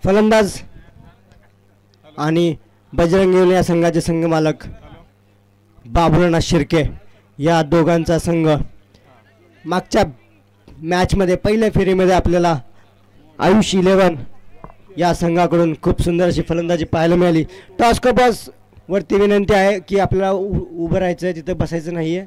फलंदाज आणि बजरंगी या संघाचे संघमालक बाबुराव शिर्के या दोघांचा संघ मागच्या मॅचमध्ये पहिल्या फेरीमध्ये आपल्याला आयुष 11 या संघाकडून खूप सुंदर अशी फलंदाजी पाहायला मिळाली. टॉस कॉपर्स वरती विनंती आहे की आपल्याला उभं राहायचं आहे, तिथं बसायचं नाहीये.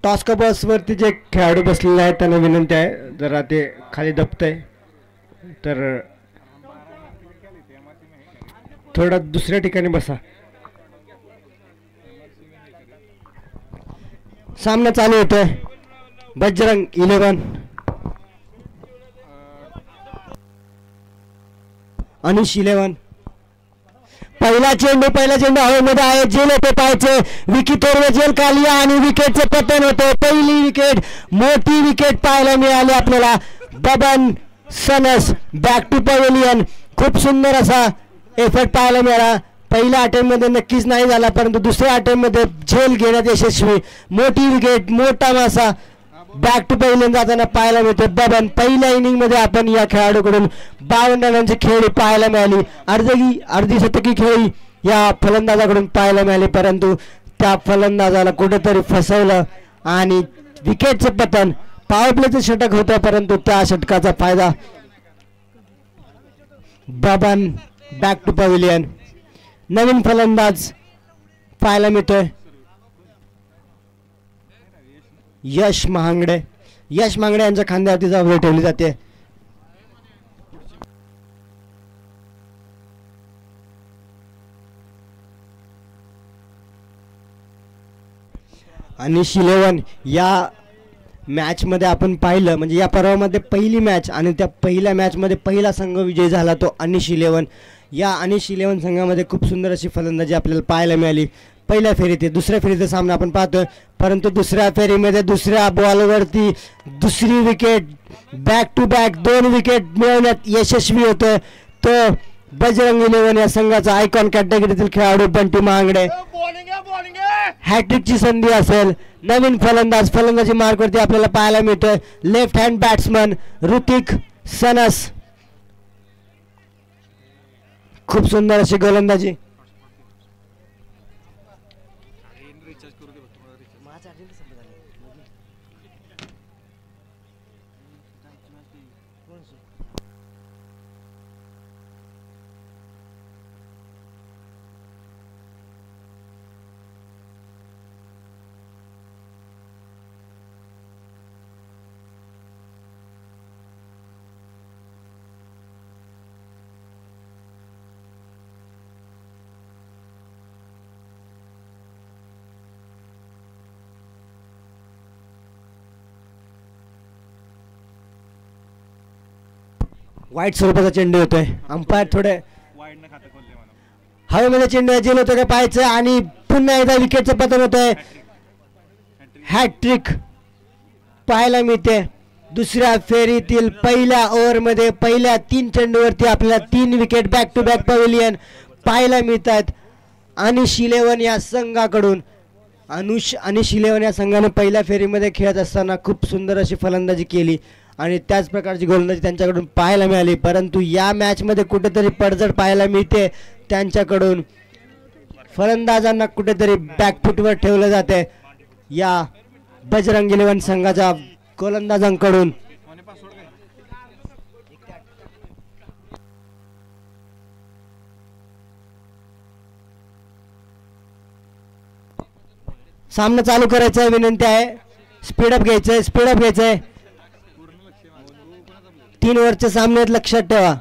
टॉस कपर्सवरती जे खेळाडू बसलेले आहेत त्यांना विनंती आहे, जरा ते खाली दबतंय तर थोडं दुसऱ्या ठिकाणी बसा. सामना चालू होतोय. बजरंग 11 अनिश 11. पहिला चेंडू हवेमध्ये आहे. जेल होते पाहायचे. विकी तोरवे जेल खाली आणि विकेटचे पतन होते. पहिली विकेट, मोठी विकेट पाहायला मिळाली आपल्याला. Baban Sanas back to pavilion. खूप सुंदर असा एफर्ट पाहायला मिळाला. पहिल्या अटेम्प्टमध्ये नक्कीच नाही झाला, परंतु दुसऱ्या अटेम्प्टमध्ये झेल घेण्यात यशस्वी. मोठी विकेट, मोठा मासा बॅक टू पवेलियन जाताना पाहायला मिळते. बबन पहिल्या इनिंगमध्ये आपण या खेळाडूकडून 52 रनांची खेळी पाहायला मिळाली. अर्धी शतकी खेळी या फलंदाजाकडून पाहायला मिळाली, परंतु त्या फलंदाजाला कुठेतरी फसवलं आणि विकेटचं पतन. पॉवर प्लेचं षटक होतं, परंतु त्या षटकाचा फायदा बबन बॅक टू पवेलियन. नवीन फलंदाज पाहायला मिळतोय यश महांगडे. यांच्या खांद्यावरती जबाबदारी ठेवली जाते. अनिश 11 या मॅचमध्ये आपण पाहिलं, म्हणजे या पर्वामध्ये पहिली मॅच आणि त्या पहिल्या मॅचमध्ये पहिला संघ विजयी झाला तो अनिश 11. या अनिश 11 संघामध्ये खूप सुंदर अशी फलंदाजी आपल्याला पाहायला मिळाली. पहिल्या फेरीत दुसऱ्या फेरीचा सामना आपण पाहतोय, परंतु दुसऱ्या फेरीमध्ये दुसऱ्या बॉलवरती दुसरी wicket, back to back 2 wicket मिळवण्यात यशस्वी होतोय तो बजरंग 11 या संघाचा आयकॉन कॅटेगरीतील खेळाडू बंटी महांगडे. हॅट्रिकची संधी असेल. नवीन फलंदाजी मार्कवरती आपल्याला पाहायला मिळतोय left hand batsman Hrithik sons. खूप सुंदर अशी गोलंदाजी. वाईट स्वरूपाचा चेंडू होतोय. अंपायर थोडे हवेमध्ये चेंडू जेल होतं का पाहायचं आणि पुन्हा एकदा विकेटचं पतन होतंय. हॅट्रिक पाहायला मिळते. दुसऱ्या फेरीतील पहिल्या ओव्हरमध्ये पहिल्या 3 चेंडूवरती आपल्याला 3 wicket back to back pavilion पाहायला मिळतात अनिश 11 या संघाकडून. अनिश 11 या संघाने पहिल्या फेरीमध्ये खेळत असताना खूप सुंदर अशी फलंदाजी केली आणि त्याच प्रकारची गोलंदाजी त्यांच्याकडून पाहायला मिळाली, परंतु या मॅचमध्ये कुठेतरी पडझड पाहायला मिळते त्यांच्याकडून. फलंदाजांना कुठेतरी बॅकफुटवर ठेवलं जाते या बजरंग 11 संघाच्या गोलंदाजांकडून. सामना चालू करायचा आहे. विनंती आहे स्पीडअप घ्यायचंय. 3 ओव्हरच्या सामन्यात लक्षात ठेवा.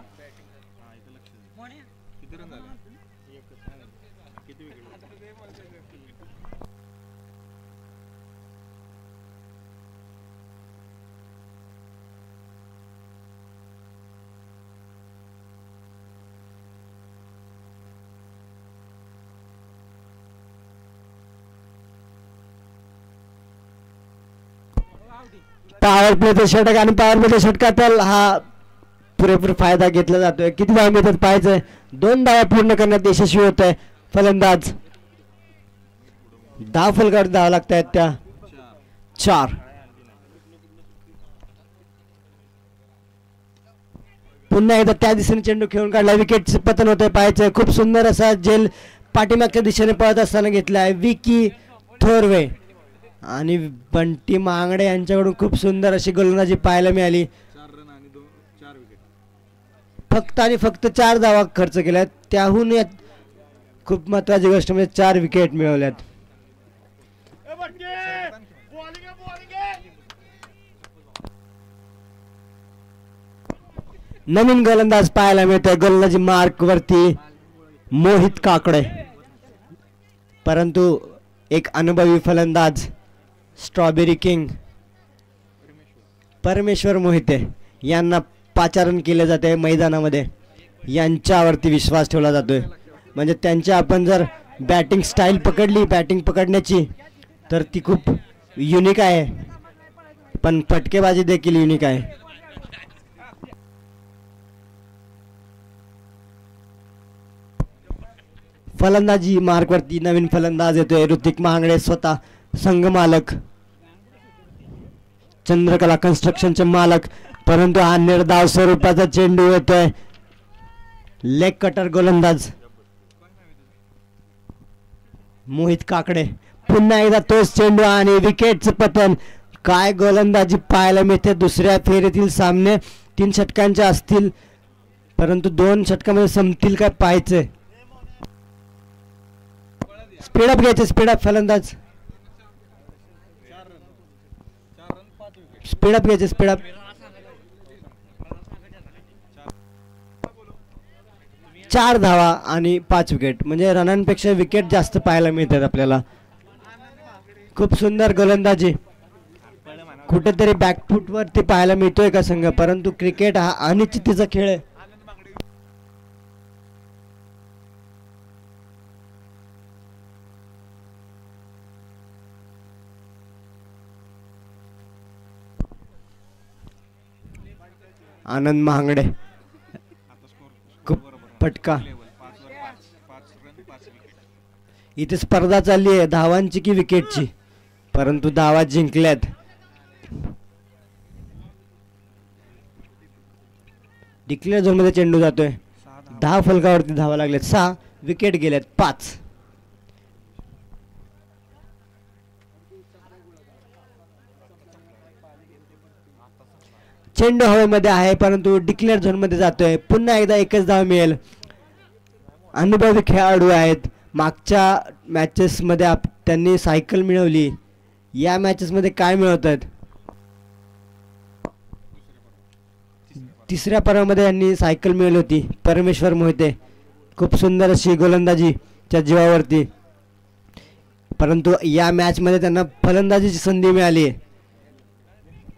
पॉवर प्लेचा षटक आणि पॉवर प्लेच्या षटकातील हा पुरेपूर फायदा घेतला जातोय. किती धावा मिळतात पाहायचंय. 2 धावा पूर्ण करण्यात यशस्वी होत आहे फलंदाज. धाव फलकावर धावा लागत आहेत त्या 4. पुन्हा एकदा त्या दिशेने चेंडू खेळून काढला. विकेटचे पतन होतंय पाहायचंय. खूप सुंदर असा झेल पाठीमागच्या दिशेने पळत असताना घेतलाय विकी थोरवे आणि बंटी मांगडे यांच्याकडून खूप सुंदर अशी गोलंदाजी पाहायला मिळाली. फक्त आणि फक्त 4 धावा खर्च केल्यात. त्याहून खूप महत्वाची गोष्ट म्हणजे 4 विकेट मिळवल्यात. नवीन गोलंदाज पाहायला मिळतोय गोलंदाजी मार्क वरती मोहित काकडे, परंतु एक अनुभवी फलंदाज स्ट्रॉबेरी किंग परमेश्वर मोहिते यांना पाचारण केले जाते मैदानामध्ये. यांच्यावरती विश्वास ठेवला जातोय. म्हणजे त्यांची आपण जर बॅटिंग स्टाईल पकडली, बॅटिंग पकडण्याची, तर ती खूप युनिक आहे. पण फटकेबाजी देखील युनिक आहे. फलंदाजी मार्कवरती नवीन फलंदाज येतोय ऋतिक महागडे, स्वतः संघ मालक, चंद्रकला कन्स्ट्रक्शनचे मालक. परंतु हा निर्धाव स्वरूपाचा चेंडू येतोय. लेग कटर गोलंदाज मोहित काकडे. पुन्हा एकदा तोच चेंडू आणि विकेटचं पतन. काय गोलंदाजी पाहायला मिळते. दुसऱ्या फेरीतील सामने 3 षटकांचे असतील, परंतु 2 षटकामध्ये संपतील काय पाहायचंय. स्पीडअप घ्यायचे. स्पीडअप फलंदाज स्पीडअप घ्यायचे. स्पीडअप 4 धावा आणि 5 विकेट. म्हणजे रनांपेक्षा विकेट जास्त पाहायला मिळतात आपल्याला. खूप सुंदर गोलंदाजी. कुठेतरी बॅकफूट वरती पाहायला मिळतोय का संघ, परंतु क्रिकेट हा अनिश्चितीचा खेळ आहे. आनंद महागडे खूप फटका. इथे स्पर्धा चालली आहे धावांची की विकेटची, परंतु धावा जिंकल्यात. डिक्लेअर झोन मध्ये चेंडू जातोय. 10 फलकावरती धावा लागल्यात. 6 विकेट गेल्यात. 5 चेंडू हवेमध्ये आहे, परंतु डिक्लेअर झोन मध्ये जातोय. पुन्हा एकदा एकच धाव मिळेल. अनुभवी खेळाडू आहेत. मागच्या मॅचेस मध्ये त्यांनी सायकल मिळवली. या मॅचेस मध्ये काय मिळवतात. तिसऱ्या पर्वामध्ये यांनी सायकल मिळवली होती. परमेश्वर मोहिते खूप सुंदर अशी गोलंदाजीच्या जीवावरती, परंतु या मॅच मध्ये त्यांना फलंदाजीची संधी मिळाली आहे.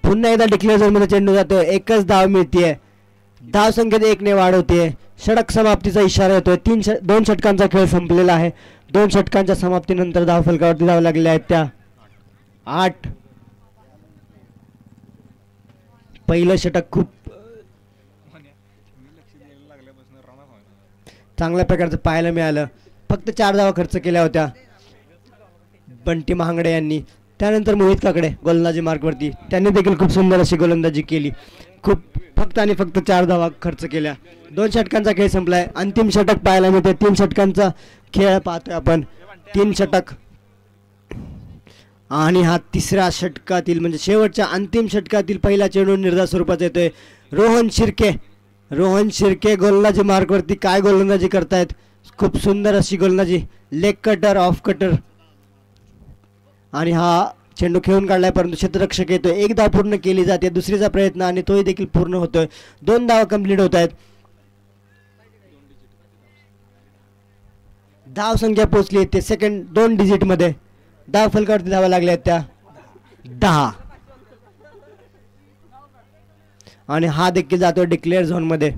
पुन्हा एकदा डिक्लेअर झोन मध्ये चेंडू जातोय. एकच धाव मिळतीये. धाव संख्येत 1 ने वाढ होतीये. षटक समाप्तीचा इशारा येतोय. 2 षटकांचा खेळ संपलेला आहे. 2 षटकांच्या समाप्तीनंतर धाव फलकावरती धाव लागलेल्या आहेत त्या 8. पहिलं षटक खूप चांगल्या प्रकारचं पाहायला मिळालं. फक्त 4 धावा खर्च केल्या होत्या बंटी महागडे यांनी. त्यानंतर मोहित काकडे गोलंदाजी मार्कवरती, त्यांनी देखील खूप सुंदर अशी गोलंदाजी केली. खूप फक्त आणि फक्त 4 धावा खर्च केल्या. 2 षटकांचा खेळ संपलाय. अंतिम षटक पाहायला मिळते. 3 षटकांचा खेळ पाहतोय आपण. 3 षटक आणि हा तिसऱ्या षटकातील म्हणजे शेवटच्या अंतिम षटकातील पहिला चेंडू निर्धाव स्वरूपाचा येतोय. रोहन शिर्के गोलंदाजी मार्कवरती काय गोलंदाजी करतायत. खूप सुंदर अशी गोलंदाजी. लेग कटर, ऑफ कटर आणि हा चेंडू खेळून काढलाय, परंतु क्षेत्ररक्षक येतोय. 1 धाव पूर्ण केली जाते. दुसरीचा प्रयत्न आणि तोही देखील पूर्ण होतोय. 2 धावा कंप्लीट होत आहेत. धाव संख्या पोहोचली ते सेकंड 2 डिजिट मध्ये. धाव फलकावरती धावा लागल्या आहेत त्या 10 आणि हा देखील जातोय डिक्लेअर झोन मध्ये.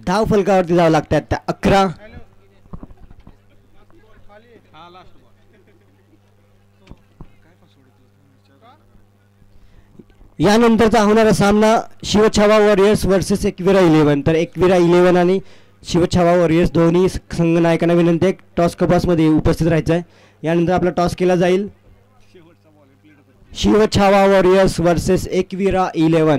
धाव फलकावरती धावा लागतात त्या 11. यानंतरचा होणारा सामना शिवछावा वॉरियर्स वर्सेस एकविरा 11. तर एकविरा 11 आणि शिवछावा वॉरियर्स दोन्ही संघ नायकांना विनंती आहे टॉस कपासमध्ये उपस्थित राहायचं आहे. यानंतर आपला टॉस केला जाईल. शिवछावा वॉरियर्स वर्सेस एकविरा 11.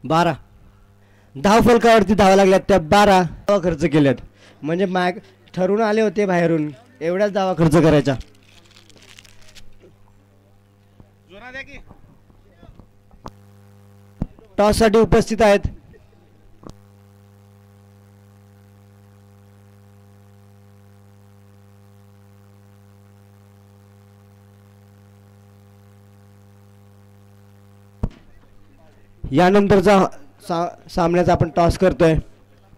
12 धाव फलकावरती धावा लागल्यात त्या 12 धावा खर्च केल्यात. म्हणजे मॅग ठरून आले होते बाहेरून एवढ्याच धावा खर्च करायचा. टॉस साठी उपस्थित आहेत यानंतरचा सामन्याचा आपण टॉस करतोय.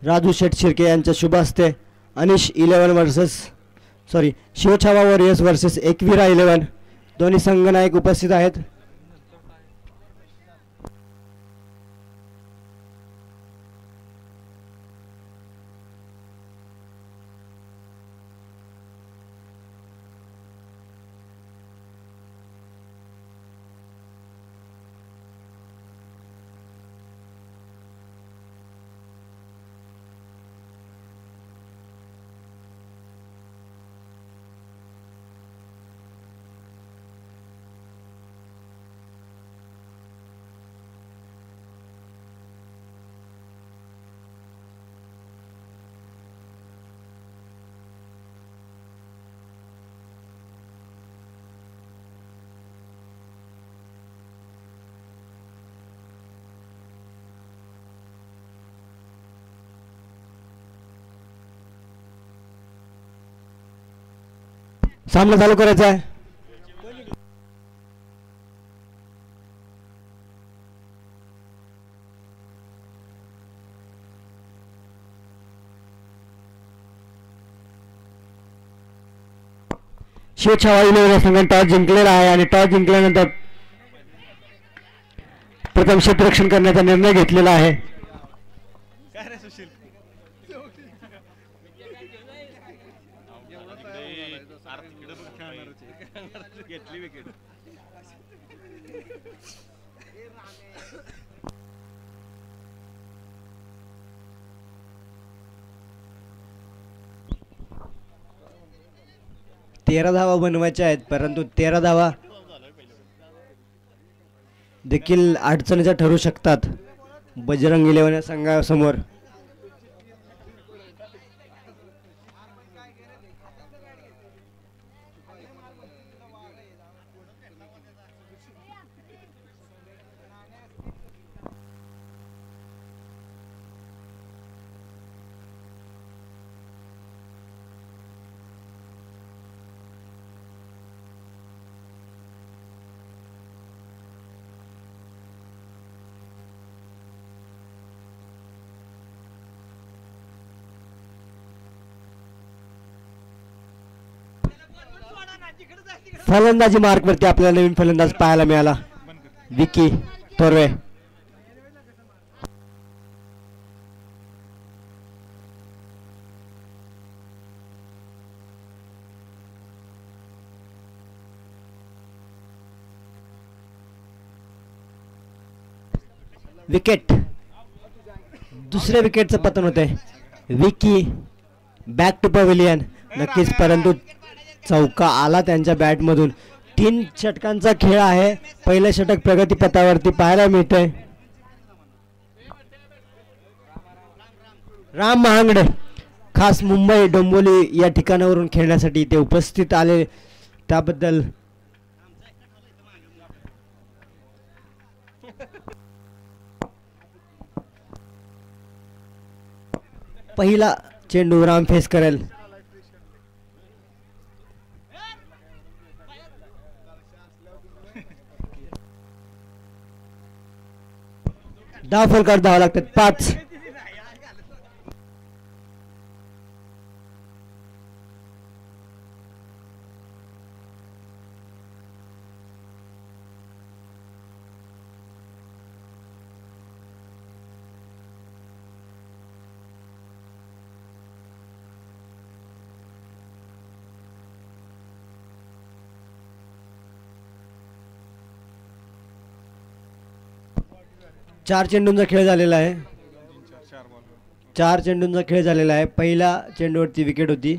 राजू शेठ शिर्के यांच्या शुभ हस्ते अनिश 11 वर्सेस शिवछावा वॉरियर्स वर्सेस एकविरा 11 दोन्ही संघनायक उपस्थित आहेत. सामना चालू करायचा आहे. शिवछावा 11 संघाने टॉस जिंकलेला आहे आणि टॉस जिंकल्यानंतर प्रथम क्षेत्ररक्षण करण्याचा निर्णय घेतलेला आहे. तेरा धावा बनवायच्या आहेत परंतु 13 धावा देखील अडचणीच्या ठरू शकतात बजरंग 11 संघासमोर. फलंदाजी मार्क वरती आपल्याला नवीन फलंदाज पाहायला मिळाला विकी तोरवे. विकेट दुसऱ्या विकेटचं पतन होते. विकी बॅक टू पवेलियन नक्कीच परंतु चौका आला त्यांच्या बॅटमधून. 3 षटकांचा खेळ आहे. पहिलं षटक प्रगतीपथावरती पाहायला मिळतंय. राम महांगडे खास मुंबई डोंबिवली या ठिकाणावरून खेळण्यासाठी ते उपस्थित आले त्याबद्दल पहिला चेंडू राम फेस करेल. धाव फलकावर धावा लागतात 5. 4 चेंडूंचा खेळ झालेला आहे. 4 चेंडूंचा खेळ झालेला आहे. पहिल्या चेंडूवरती विकेट होती,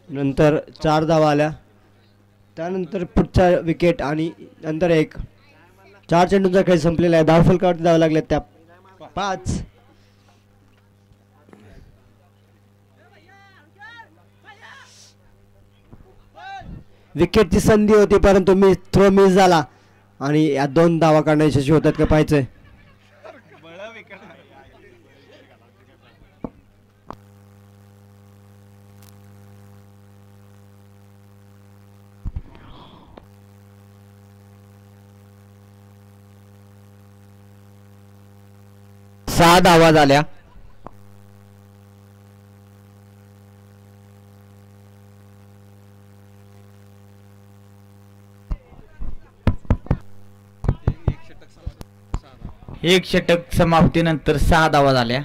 नंतर 4 धावा आल्या, त्यानंतर पुढचा विकेट आणि नंतर एक. 4 चेंडूंचा खेळ संपलेला आहे. धावफलकावरती धावा लागल्या त्या 5. विकेटची संधी होती परंतु थ्रो मिस झाला आणि या 2 धावा काढण्याची यशस्वी होतात का पाहायचंय. सहा धावा झाल्या. एक षटक समाप्तीनंतर 6 धावा झाल्या.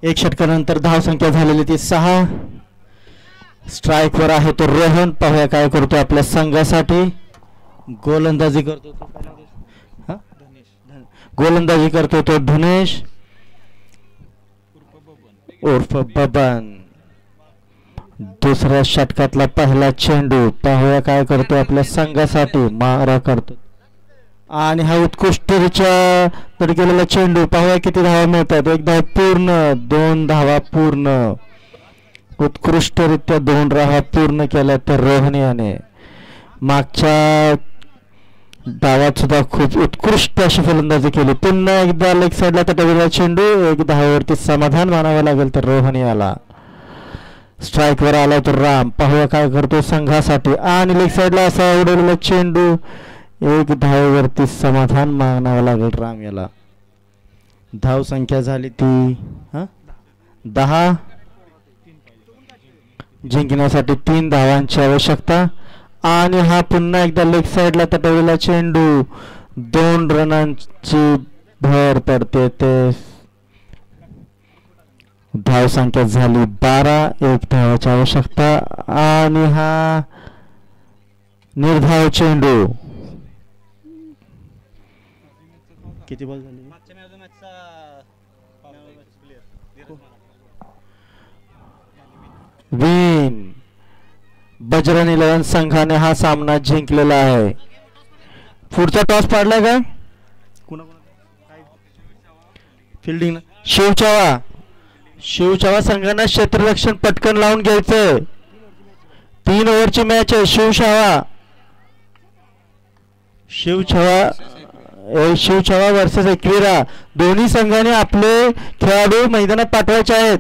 एक षटकानंतर धावसंख्या झालेली ती 6. स्ट्राईकवर आहे तो रोहन. पाहूया काय करतो आपल्या संघासाठी. गोलंदाजी करतो तो गोलंदाजी करतो तो धनेश उर्फ बबन. दुसऱ्या षटकातला पहिला चेंडू. पाहूया काय करतो आपल्या संघासाठी. मारा करतो आणि हा उत्कृष्टरित्या तरी केलेला चेंडू. पाहूया किती धावा मिळतात. 1 धाव पूर्ण, 2 धावा पूर्ण. उत्कृष्टरित्या 2 धावा पूर्ण केल्या तर रोहन याने. मागच्या डावात सुद्धा खूप उत्कृष्ट अशी फलंदाजी केली. पुन्हा एकदा लेग साईडला तटविलेला चेंडू. 1 धावावरती समाधान मानावं लागेल तर रोहन याला. स्ट्राईकवर आला तर राम. पाहूया काय करतो संघासाठी आणि लेग साईडला असा उडवलेला चेंडू. 1 धावेवरती समाधान मानावं लागेल राम याला. धाव संख्या झाली ती 10. जिंकण्यासाठी 3 धावांची आवश्यकता आणि हा पुन्हा एकदा लेग साईडला तटवलेला चेंडू. 2 रनांची भर पडते. ते धाव संख्या झाली 12. 1 धावाची आवश्यकता आणि हा निर्धाव चेंडू. किती बॉल झाले. विन. बजरंग 11 संघाने हा सामना जिंकलेला आहे. पुढचा टॉस पाडलाय का फिल्डिंग. शिवचव्हाण संघाने क्षेत्ररक्षण पटकन लावून घ्यायचंय. 3 ओव्हरची मॅच आहे. शिवचव्हाण वर्सेस एकविरा. दोन्ही संघाने आपले खेळाडू मैदानात पाठवायचे आहेत.